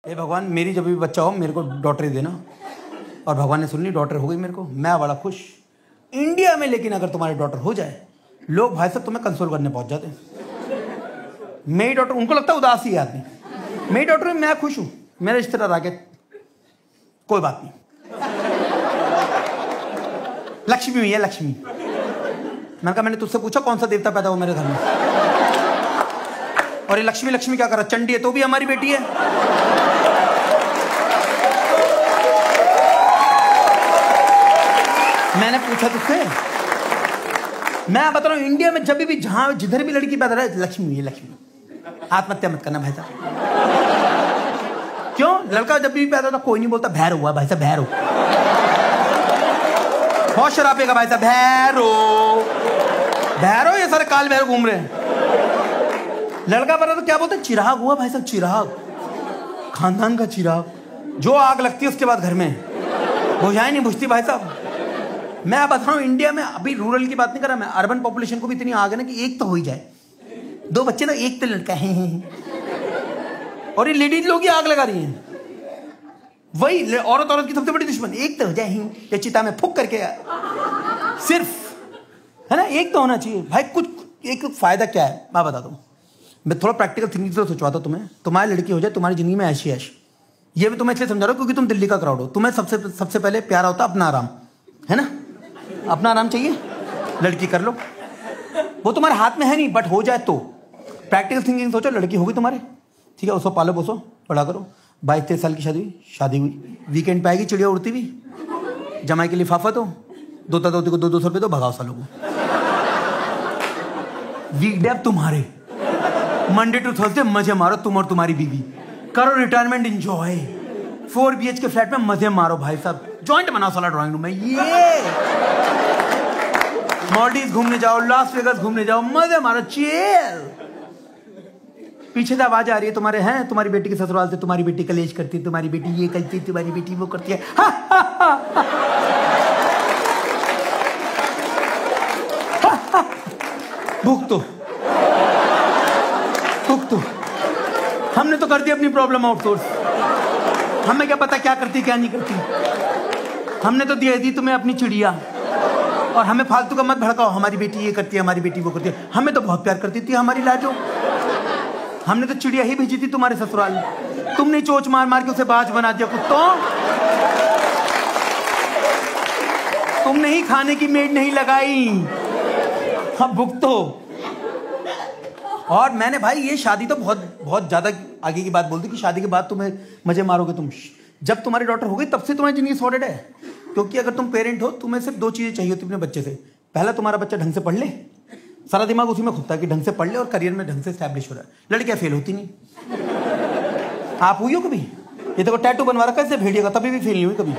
हे भगवान, मेरी जब भी बच्चा हो मेरे को डॉक्टरी देना। और भगवान ने सुन ली, डॉक्टर हो गई मेरे को, मैं बड़ा खुश। इंडिया में लेकिन अगर तुम्हारे डॉक्टर हो जाए, लोग भाई साहब तुम्हें कंसोल करने पहुंच जाते हैं। मेरी डॉक्टर, उनको लगता है उदास ही आदमी, मेरी डॉक्टर में मैं खुश हूं, मेरे रिश्तेदार आके कोई बात नहीं, लक्ष्मी हुई है लक्ष्मी। मैंने कहा मैंने तुझसे पूछा कौन सा देवता पैदा हुआ मेरे घर में? और ये लक्ष्मी लक्ष्मी क्या करा? चंडी है तो भी हमारी बेटी है। मैंने पूछा तुझसे, मैं बता रहा हूं इंडिया में जब भी जहां जिधर भी लड़की पैदा रहे, लक्ष्मी हुई है लक्ष्मी। आत्महत्या मत करना भाई साहब। क्यों? लड़का जब भी पैदा होता कोई नहीं बोलता भैर हुआ भाई साहब, भैर हो। बहुत शराबेगा भाई साहब, भैरो भैरो, ये सारे काल भैरो घूम रहे हैं। लड़का पैदा तो क्या बोलते हैं? चिराग हुआ भाई साहब, चिराग, खानदान का चिराग। जो आग लगती है उसके बाद घर में बुझाई नहीं बुझती भाई साहब। मैं बता रहा हूं इंडिया में, अभी रूरल की बात नहीं कर रहा मैं, अर्बन पॉपुलेशन को भी इतनी आग है ना कि एक तो हो ही जाए, दो बच्चे ना, एक तो लड़का है। और ये लेडीज लोग ही आग लगा रही हैं। वही औरत की सबसे बड़ी दुश्मन, एक तो हो जाए या चिता में फूक करके, सिर्फ है ना, एक तो होना चाहिए भाई। कुछ एक फायदा क्या है मैं बता दूं, मैं थोड़ा प्रैक्टिकल थिंकिंग से सोचवाता हूं तुम्हें। तुम्हारी लड़की हो जाए, तुम्हारी जिंदगी में ऐशी ऐश। ये भी तुम्हें इसलिए समझा रहा हूं क्योंकि तुम दिल्ली का क्राउड हो। तुम्हें सबसे पहले प्यारा होता अपना आराम, है ना? अपना आराम चाहिए, लड़की कर लो। वो तुम्हारे हाथ में है नहीं, बट हो जाए तो प्रैक्टिकल थिंकिंग सोचो। लड़की होगी तुम्हारे, ठीक है, उसको पालो पोसो, बड़ा करो। 22-23 साल की शादी हुई, वीकेंड पे आएगी चिड़िया उड़ती हुई, जमाई के लिफाफा दो, दोता दोती को 200 रुपये दो, भगाओ सालों को। वीकडे अब तुम्हारे, मंडे टू थर्सडे मजे मारो तुम और तुम्हारी बीवी, करो रिटायरमेंट एंजॉय, 4 BHK फ्लैट में मजे मारो भाई साहब, जॉइंट बनाओ साला ड्राइंग रूम में, ये मॉलडीव घूमने जाओ, लास वेगास घूमने जाओ, मजे मारो, चिल। पीछे से आवाज आ रही है तुम्हारे, हैं तुम्हारी बेटी के ससुराल से, तुम्हारी बेटी कलेश करती है, तुम्हारी बेटी ये करती है, तुम्हारी बेटी वो करती है, हा, हा, हा, हा। भूख तो हमने तो कर दी अपनी प्रॉब्लम आउटसोर्स। हमें क्या पता क्या करती क्या नहीं करती। हमने तो दे दी तुम्हें अपनी चिड़िया, और हमें फालतू का मत भड़काओ, हमारी बेटी ये करती है, हमारी बेटी वो करती है। हमें तो बहुत प्यार करती थी हमारी लाजो, हमने तो चिड़िया ही भेजी थी तुम्हारे ससुराल। तुमने चोच मार मार के उसे बाज बना दिया कुत्तों। तुमने ही खाने की मेड नहीं लगाई, अब भुगतो। और मैंने भाई ये शादी तो बहुत ज्यादा आगे की बात बोल दी कि शादी के बाद तुम्हें मजे मारोगे तुम। जब तुम्हारी डॉटर हो गई तब से तुम्हारी जिंदगी सॉर्टेड है। क्योंकि अगर तुम पेरेंट हो, तुम्हें सिर्फ 2 चीजें चाहिए होती अपने बच्चे से। पहला, तुम्हारा बच्चा ढंग से पढ़ ले, सारा दिमाग उसी में खुदता है कि ढंग से पढ़ ले और करियर में ढंग से स्टैब्लिश हो रहा है। लड़कियां फेल होती नहीं। आप हुई हो कभी? ये देखो टैटू बनवा रखा है भेड़िया का, तभी भी फेल नहीं हुई कभी।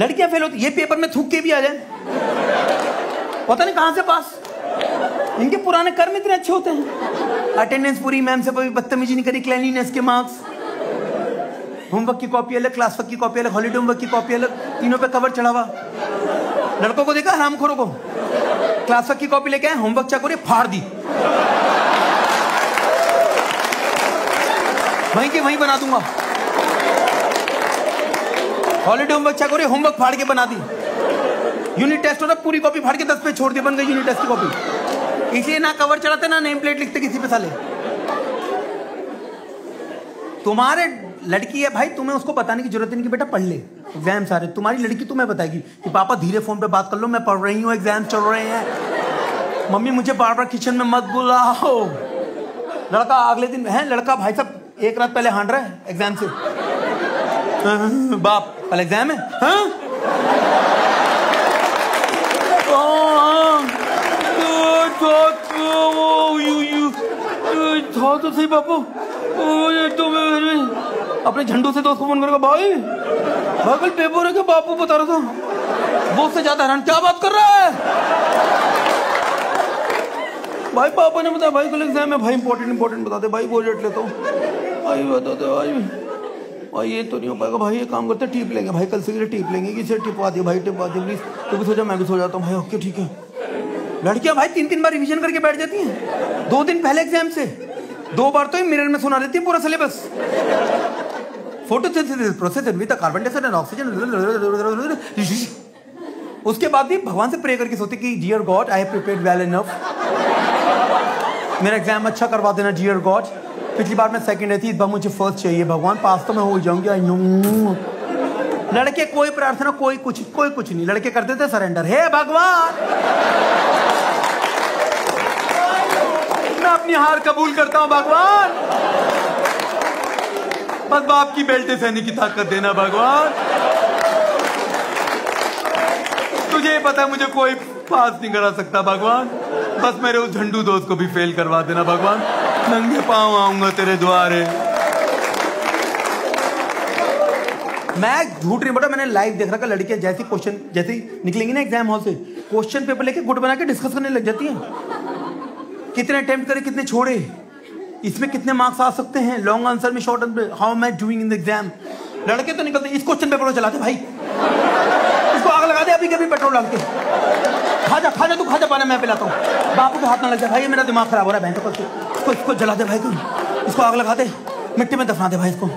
लड़कियां फेल होती, ये पेपर में थूक के भी आ जाए, पता नहीं कहां से पास। इनके पुराने कर्म इतने अच्छे होते हैं, अटेंडेंस पूरी, मैम से कोई बदतमीजी नहीं करी, क्लीनलीनेस के मार्क्स, होमवर्क की कॉपी अलग, क्लास वर्क की कॉपी अलग, हॉलीडे होमवर्क की कॉपी अलग, तीनों पे कवर चढ़ा हुआ। लड़कों को देखा हरामखोरों को, क्लास वर्क की कॉपी लेके आए, होमवर्क चेक हो रही, फाड़ दी, वहीं की वहीं बना दूंगा। हॉलीडे होमवर्क चेक हो रही, होमवर्क फाड़ के बना दी। यूनिट टेस्ट हो रहा, पूरी कॉपी फाड़ के 10 पे छोड़ दी, बन गई यूनिट टेस्ट की कॉपी। इसलिए ना कवर चढ़ाते ना नेम प्लेट लिखते किसी पे साले। तुम्हारे लड़की है भाई, तुम्हें उसको बताने की जरूरत नहीं कि बेटा पढ़ ले, एग्जाम सारे। तुम्हारी लड़की तुम्हें बताएगी कि पापा धीरे फोन पे बात कर लो, मैं पढ़ रही हूँ, एग्जाम चल रहे हैं, मम्मी मुझे बार बार किचन में मत बुलाओ। लड़का अगले दिन है, लड़का भाई साहब 1 रात पहले हांड रहा है एग्जाम से, बाप कल एग्जाम है, हाँ? तो सही बापू, अपने झंडू से दोस्त को फोन करेगा, भाई कल पेपर है, क्या बापू बता रहा था, वो उससे ज्यादा हैरान, क्या बात कर रहा है भाई? पापा ने बताया भाई कल एग्जाम है, भाई इंपॉर्टेंट बता दे भाई, वो रेट लेता हूँ भाई, बता दे भाई ये तो नहीं हो पाएगा भाई, ये काम करते टिप लेंगे भाई, कल से टिप लेंगे, किसे टिपवा दिया भाई, टिपवा दिया प्लीज, तू भी सो जा मैं भी सो जाता हूँ भाई, ओके ठीक है। लड़कियां भाई 3-3 बार रिवीजन करके बैठ जाती हैं 2 दिन पहले एग्जाम से। 2 बार तो मिरर में सुना देती है पूरा syllabus. Photosynthesis process with carbon dioxide and oxygen. उसके बाद भी भगवान से प्रे करके सोते कि dear God I have prepared well enough, मेरा एग्जाम अच्छा करवा देना डियर गॉड। पिछली बार मैं सेकंड आई थी, इस बार मुझे फर्स्ट चाहिए भगवान, पास तो मैं हो जाऊंगी आई नो। लड़के कोई प्रार्थना कोई कुछ नहीं, लड़के करते थे सरेंडर, हे भगवान मैं अपनी हार कबूल करता हूं भगवान, बस बाप की बेल्टे सहने की ताकत देना भगवान। तुझे पता है मुझे कोई पास नहीं करा सकता भगवान, बस मेरे उस झंडू दोस्त को भी फेल करवा देना भगवान, नंगे पांव आऊंगा तेरे द्वारे। मैं झूठ नहीं बोला, मैंने लाइव देख रखा, लड़कियां जैसी क्वेश्चन जैसे निकलेंगी ना एग्जाम हॉल से, क्वेश्चन पेपर लेके गुट बना के डिस्कस करने लग जाती हैं। कितने अटेम्प्ट करे, कितने छोड़े, इसमें कितने मार्क्स आ सकते हैं, लॉन्ग आंसर में short answer, how am I doing in the exam. लड़के तो निकलते इस क्वेश्चन पेपर को चलाते, भाई इसको आग लगा दे अभी कभी पेट्रोल डाल के, खा जा तू खा जा, पाना मैं पिलाता हूँ, बापू के हाथ में लग जा भाई, मेरा दिमाग खराब हो रहा है बहन, इसको जला दे भाई, तू इसको आग लगा दे, मिट्टी में दफना दे भाई इसको।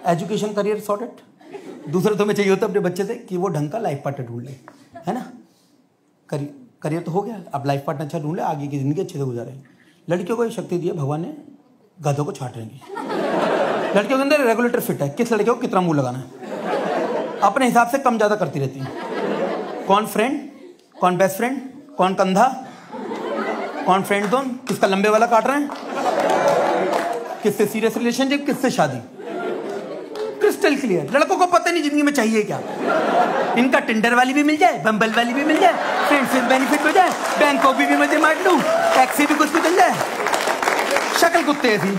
Education career sorted. दूसरा तुम्हें चाहिए होता अपने बच्चे से कि वो ढंग का लाइफ पार्टनर ढूंढ ले, है ना। करियर तो हो गया, अब लाइफ पार्टनर अच्छा ढूंढ ले, आगे की जिंदगी अच्छे से गुजारे। लड़कियों को ये शक्ति दी है भगवान ने, गधों को छाटने की। लड़कियों के अंदर रेगुलेटर फिट है, किस लड़के को कितना मुंह लगाना है, अपने हिसाब से कम ज्यादा करती रहती है। कौन फ्रेंड, कौन बेस्ट फ्रेंड, कौन कंधा, कौन फ्रेंड जोन, किसका लंबे वाला काट रहे हैं, किससे सीरियस रिलेशनशिप, किससे शादी, क्रिस्टल क्लियर। लड़कों को पता नहीं जिंदगी में चाहिए क्या, इनका टिंडर वाली भी मिल जाए, बम्बल वाली भी मिल जाए, फ्रेंडशिप बेनिफिट हो जाए, बैंक को भी मजे मार लूं, टैक्सी भी कुछ भी चल जाए, शक्ल कुत्ते थी।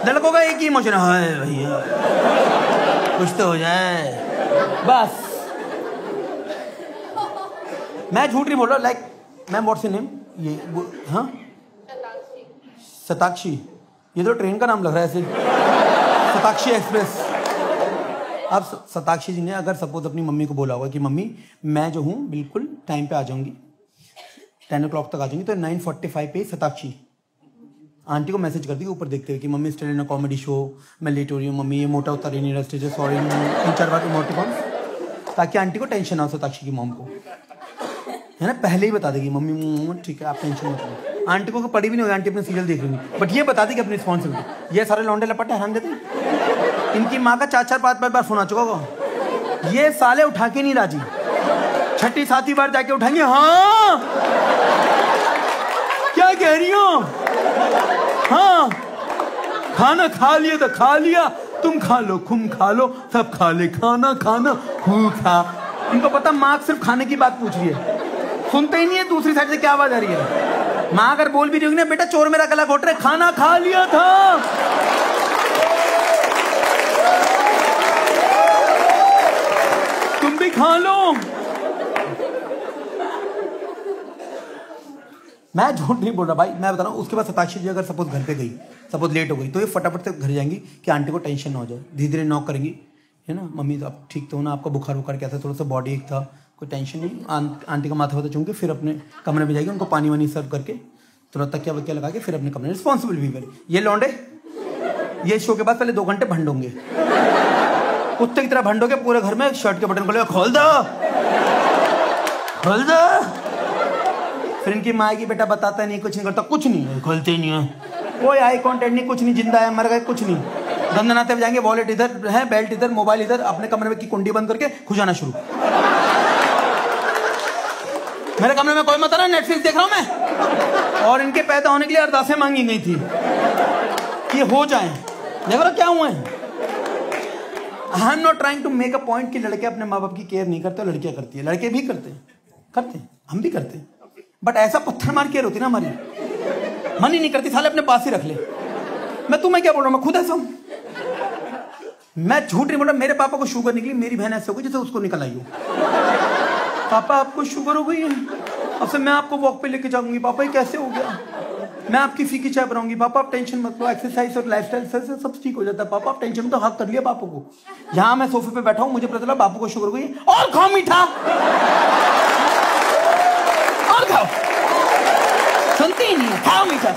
लड़कों का एक ही इमोशन है भैया कुछ तो हो जाए बस। मैं झूठ नहीं बोल रहा, like ma'am what's your name, ये हाँ शताक्षी, ये तो ट्रेन का नाम लग रहा है ऐसे, शताक्षी एक्सप्रेस। अब शताक्षी जी ने अगर सपोज अपनी मम्मी को बोला होगा कि मम्मी मैं जो हूँ बिल्कुल टाइम पे आ जाऊंगी, 10 o'clock तक आ जाऊंगी, तो 9:45 पे शताक्षी आंटी को मैसेज कर दी ऊपर देखते हुए कि mummy still in a comedy show, मैं लेट हो रही हूँ मम्मी, ये मोटा उतर ही नहीं रहा स्टेज, सॉरी 3-4 बार इमोटिकॉन, ताकि आंटी को टेंशन ना हो शताक्षी की मॉम को, है ना। पहले ही बता देगी मम्मी ठीक है आप टेंशन मत लो, आंटी को पड़ी भी नहीं होगी, आंटी अपने सीरियल देख रही, बट ये बता देगी अपनी रिस्पॉन्सिबिलिटी। ये सारे लौंडे लपटे हैरान देते हैं, इनकी माँ का 4-4 5-5 बार फोन आ चुका होगा, ये साले उठा के नहीं राजी, 6ठी 7वीं बार जाके उठाएंगे, हाँ क्या कह रही हो, हाँ खाना खा लिया तो खा लिया, तुम खा लो खुम खा लो, सब खा ले, खाना खाना खूब खा। इनको पता माँ सिर्फ खाने की बात पूछ रही है, सुनते ही नहीं है दूसरी साइड से क्या आवाज आ रही है। माँ अगर बोल भी रही होगी ना, बेटा चोर मेरा गला घोट रहे, खाना खा लिया था, तुम भी खा लो। मैं झूठ नहीं बोल रहा भाई, मैं बता रहा हूँ। उसके बाद शताक्षी जी अगर सपोज घर पे गई, सपोज लेट हो गई, तो ये फटाफट से घर जाएंगी कि आंटी को टेंशन ना हो जाए, धीरे धीरे नॉक करेंगी, है ना, मम्मी तो आप ठीक तो हो ना, आपका बुखार वुखार क्या था, थोड़ा सा बॉडी एक था, कोई टेंशन नहीं, आंटी का माथा वाथा चूम के फिर अपने कमरे में जाएगी, उनको पानी वानी सर्व करके थोड़ा तकिया वकिया लगा के फिर अपने कमरे रिस्पॉन्सिबल भी करे। ये लौंडे ये शो के बाद पहले 2 घंटे भंडोंगे, कुत्ते की तरह भंडोगे पूरे घर में, शर्ट के बटन खोलेगा, खोल दो खोल दो, फिर इनकी माँ की बेटा बताता नहीं, कुछ नहीं करता, कुछ नहीं, खोलते ही नहीं है, कोई आई कॉन्टेक्ट नहीं, कुछ नहीं, जिंदा है मर गए कुछ नहीं, दंदनाते हुए जाएंगे, वॉलेट इधर है, बेल्ट इधर, मोबाइल इधर, अपने कमरे में की कुंडी बंद करके खुजाना शुरू। मेरे कमरे में कोई मत आ रहा, नेटफ्लिक्स देख रहा हूं मैं, और इनके पैदा होने के लिए अरदासें मांगी गई थी कि हो जाए, देख रहा क्या हुआ है। I am not trying to make a point कि लड़के अपने माँ बाप की केयर नहीं करते, लड़कियां करती है, लड़के भी करते हैं, हम भी करते हैं, बट ऐसा पत्थर मार केयर होती ना हमारी, मन ही नहीं करती, साले अपने पास ही रख ले। मैं तुम्हें क्या बोल रहा हूँ, मैं खुद ऐसा हूं, मैं झूठ नहीं बोल रहा। मेरे पापा को शुगर निकली, मेरी बहन ऐसे हो गई जैसे उसको निकल आई हो। पापा आपको शुगर हो गई है, अब से मैं आपको वॉक पे लेके जाऊंगी। पापा ये कैसे हो गया, मैं आपकी फीकी चाय बनाऊंगी। पापा आप टेंशन मत लो, एक्सरसाइज और लाइफस्टाइल से सब ठीक हो जाता है। पापा आप टेंशन तो हक कर लिया पापा को। यहाँ मैं सोफे पे बैठा हूँ, मुझे पता चला बापू को शुगर हो गई, और खाओ मीठा। खाओ, सुनती ही नहीं है, खाओ मीठा।